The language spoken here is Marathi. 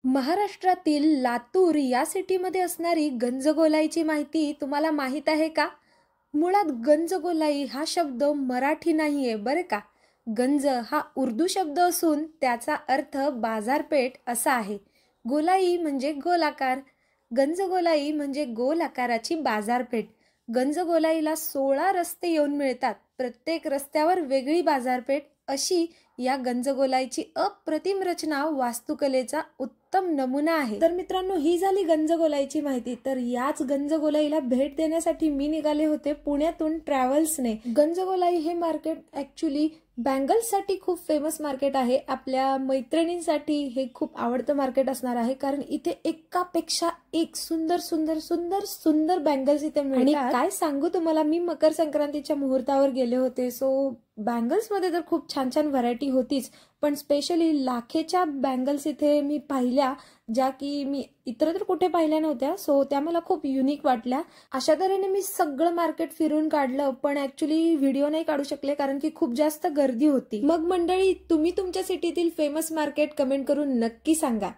महाराष्ट्रातील लातूर या सिटीमध्ये असणारी गंजगोलाईची माहिती तुम्हाला माहीत आहे का? मुळात गंजगोलाई हा शब्द मराठी नाहीये बरं का. गंज हा उर्दू शब्द असून त्याचा अर्थ बाजारपेठ असा आहे. गोलाई म्हणजे गोलाकार. गंजगोलाई म्हणजे गोल आकाराची बाजारपेठ. गंजगोलाईला 16 रस्ते येऊन मिळतात. प्रत्येक रस्त्यावर वेगळी बाजारपेठ अशी या गंजगोलाईची अप्रतिम रचना वास्तुकलेचा उत्तम नमुना आहे. तर मित्रांनो, ही झाली गंजगोलाईची माहिती. तर याच गंजगोलाईला भेट देण्यासाठी मी निघाले होते पुण्यातून ट्रॅव्हल्सने. गंजगोलाई हे मार्केट ऍक्च्युली बँगल्ससाठी खूप फेमस मार्केट आहे. आपल्या मैत्रिणींसाठी हे खूप आवडतं मार्केट असणार आहे, कारण इथे एकापेक्षा एक सुंदर सुंदर सुंदर सुंदर बँगल्स इथे मिळतात. आणि काय सांगू तुम्हाला, मी मकर संक्रांतीच्या मुहूर्तावर गेले होते. सो बँगल्स मध्ये तर खूप छान छान व्हरायटी होतीच, पण स्पेशली लाखेच्या बँगल्स इथे मी पाहिल्या, ज्या की मी इतर तर कुठे पाहिल्या नव्हत्या. सो त्या मला खूप युनिक वाटल्या. अशा तऱ्हेने मी सगळं मार्केट फिरून काढलं, पण ऍक्च्युली व्हिडिओ नाही काढू शकले कारण की खूप जास्त गर्दी होती. मग मंडळी, तुम्ही तुमच्या सिटीतील फेमस मार्केट कमेंट करून नक्की सांगा.